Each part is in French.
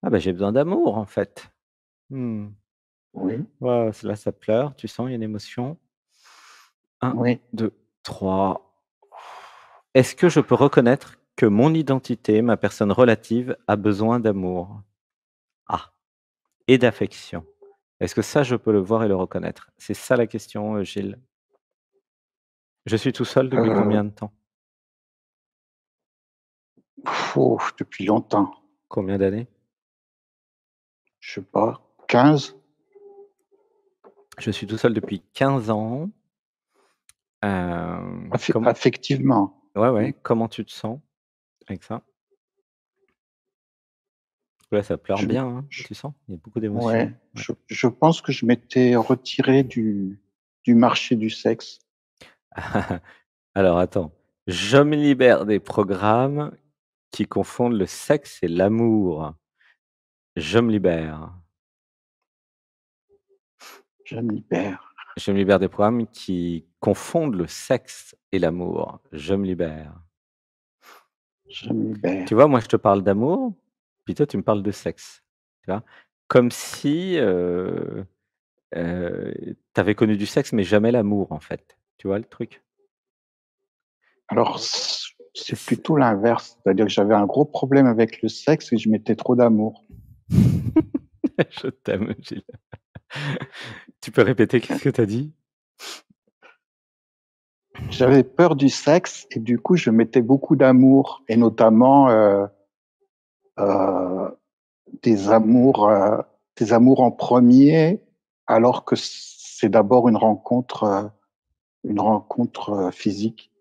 Ah bah, j'ai besoin d'amour, en fait. Mmh. Oui, Ouais, là, ça pleure, tu sens, il y a une émotion. Un, oui. 2, 3. Est-ce que je peux reconnaître que mon identité, ma personne relative, a besoin d'amour? Ah, et d'affection. Est-ce que ça, je peux le voir et le reconnaître? C'est ça la question, Gilles. Je suis tout seul depuis Heu, combien de temps? Depuis longtemps, Combien d'années? je sais pas, 15. Je suis tout seul depuis 15 ans. Comment Affectivement. ouais, Mmh. ouais, comment tu te sens avec ça? Ouais, ça pleure Je bien, hein, je tu sens? Il y a beaucoup Ouais, d'émotions. Ouais. je pense que je m'étais retiré du marché du sexe. Alors attends, je me libère des programmes qui confondent le sexe et l'amour. Je me libère. Je me libère, Je me libère des programmes qui confondent le sexe et l'amour. Je me libère. je me Tu libère. vois, moi, je te parle d'amour, puis toi, tu me parles de sexe, tu vois? Comme si, tu avais connu du sexe, mais jamais l'amour, en fait. Tu vois le truc? Alors c'est C'est plutôt l'inverse, c'est-à-dire que j'avais un gros problème avec le sexe et je mettais trop d'amour. je t'aime, Gilles. Tu peux répéter qu'est-ce que tu as dit? J'avais peur du sexe et du coup, je mettais beaucoup d'amour et notamment, heu, des amours, heu, des amours en premier, alors que c'est d'abord une rencontre, physique.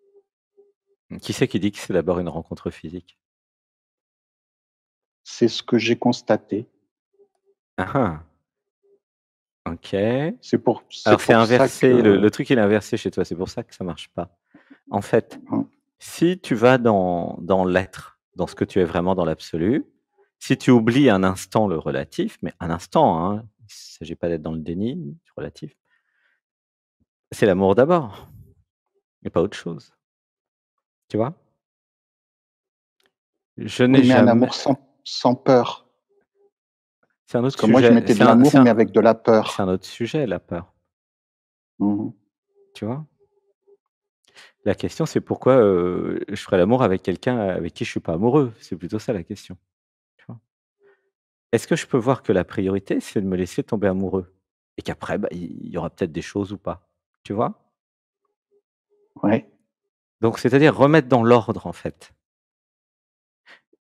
Qui c'est qui dit que c'est d'abord une rencontre physique? C'est ce que j'ai constaté. Ah ah, OK. C'est Alors c'est pour ça inversé, le que le truc il est inversé chez toi, c'est pour ça que ça marche pas. En fait, mmh, si tu vas dans l'être, dans ce que tu es vraiment dans l'absolu, si tu oublies un instant le relatif, mais un instant, hein, il s'agit pas d'être dans le déni du relatif, c'est l'amour d'abord et pas autre chose, tu vois? Je oui, n'ai mais un jamais amour sans peur. c'est un Parce autre que moi, je sujet, mettais de l'amour, mais avec de la c'est un peur. autre sujet, la peur, Mmh mh. tu vois? La question c'est pourquoi, je ferais l'amour avec quelqu'un avec qui je suis pas amoureux? C'est plutôt ça la question, tu vois? Est-ce que je peux voir que la priorité, c'est de me laisser tomber amoureux? Et qu'après, bah, il y aura peut-être des choses ou pas, tu vois? Ouais. Donc c'est-à-dire remettre dans l'ordre, en fait.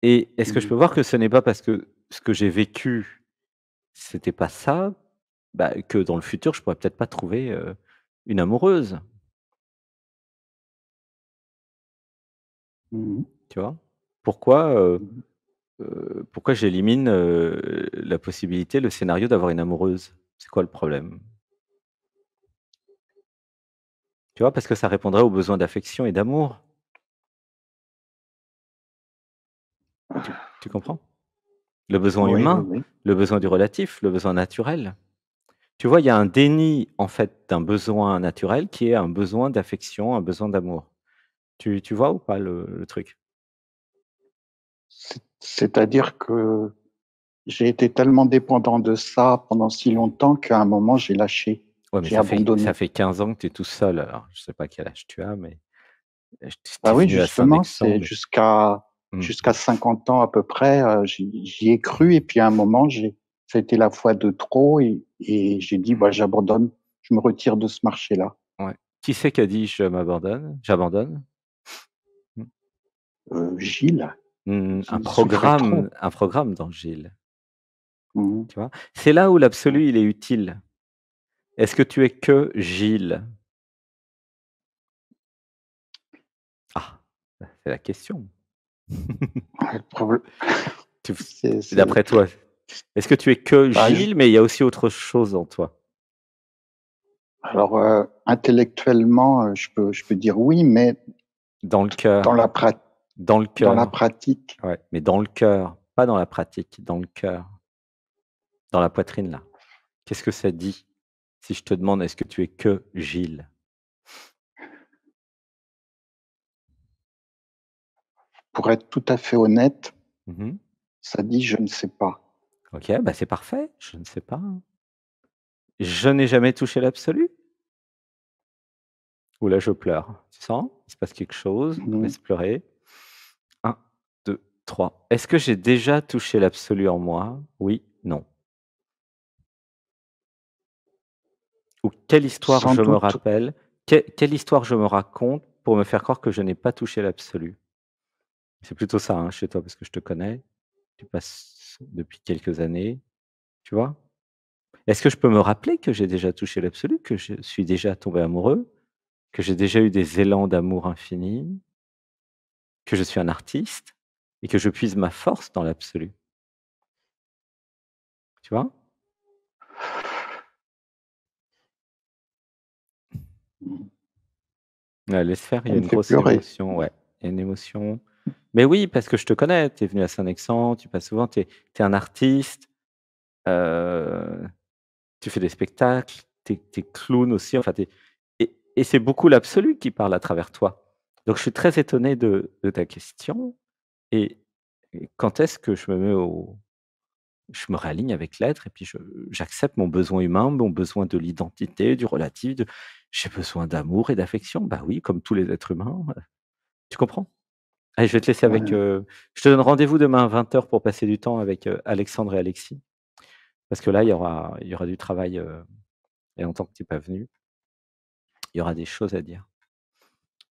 Et est-ce que je Mmh. peux voir que ce n'est pas parce que ce que j'ai vécu, c'était pas ça, bah, que dans le futur, je pourrais peut-être pas trouver, une amoureuse, Mmh mh. tu vois? Pourquoi, Mmh. pourquoi j'élimine, la possibilité, le scénario d'avoir une amoureuse? C'est quoi le problème? Tu vois? Parce que ça répondrait aux besoins d'affection et d'amour. Tu comprends? Le besoin Oui, oui, humain, oui. le besoin du relatif, le besoin naturel. Tu vois, il y a un déni, en fait, d'un besoin naturel qui est un besoin d'affection, un besoin d'amour. Tu vois ou pas le truc? C'est-à-dire que j'ai été tellement dépendant de ça pendant si longtemps qu'à un moment j'ai lâché, Ouais, mais j'ai ça abandonné. fait 15 ans que tu es tout seul alors, je sais pas quel âge tu as, mais tu Bah es oui, venu à justement, c'est Saint-Alexandre. Mmh. jusqu'à 50 ans à peu près, j'y ai cru et puis à un moment, j'ai ça a été la fois de trop et j'ai dit: «Bah, Mmh. j'abandonne, je me retire de ce marché-là». Ouais. Qui c'est qui a dit: «Je m'abandonne, j'abandonne»? Mmh. Gilles, Un il souffrait programme trop. un programme dans Gilles, Mmh mh. tu vois? C'est là où l'absolu, il est utile. Est-ce que tu es que Gilles? Ah, c'est la question. Le proble Tu f c'est D'après toi, est-ce que tu es que bah, j Gilles, mais il y a aussi autre chose en toi? alors, intellectuellement, je peux dire oui, mais Dans le dans cœur, la prat dans le dans la cœur, pratique, ouais, mais dans le cœur, pas dans la pratique, dans le cœur, dans la poitrine là. Qu'est-ce que ça dit si je te demande: «Est-ce que tu es que Gilles?» pour être tout à fait honnête, Mmh mh. ça dit: «Je ne sais pas». OK, bah, c'est parfait, je ne sais pas. Je n'ai jamais touché l'absolu? Ou là je pleure? Tu sens? Il se passe quelque chose, Mmh. laisse pleurer. 1, 2, 3. Est-ce que j'ai déjà touché l'absolu en moi? Oui, non. Ou quelle histoire Sans je me doute, rappelle? Quelle histoire je me raconte pour me faire croire que je n'ai pas touché l'absolu? C'est plutôt ça, hein, chez toi, parce que je te connais. Tu passes depuis quelques années, tu vois? Est-ce que je peux me rappeler que j'ai déjà touché l'absolu, que je suis déjà tombé amoureux, que j'ai déjà eu des élans d'amour infini, que je suis un artiste et que je puise ma force dans l'absolu, tu vois? mmh, Laisse faire, il ça y a me une fait grosse pleurer. émotion, ouais, il y a une émotion. Mais oui, parce que je te connais, tu es venu à Saint-Nexent, tu passes souvent, tu es un artiste, heu, tu fais des spectacles, tu es clown aussi, enfin tu et c'est beaucoup l'absolu qui parle à travers toi. Donc je suis très étonné de ta question et quand est-ce que je me réaligne avec l'être et puis j'accepte mon besoin humain, mon besoin de l'identité, du relatif, j'ai besoin d'amour et d'affection. Bah oui, comme tous les êtres humains, tu comprends? Allez, je vais te laisser avec, Ouais, je te donne rendez-vous demain à 20 heures pour passer du temps avec, Alexandre et Alexis. Parce que là, il y aura du travail, il y a longtemps que tu es pas venu. Il y aura des choses à dire.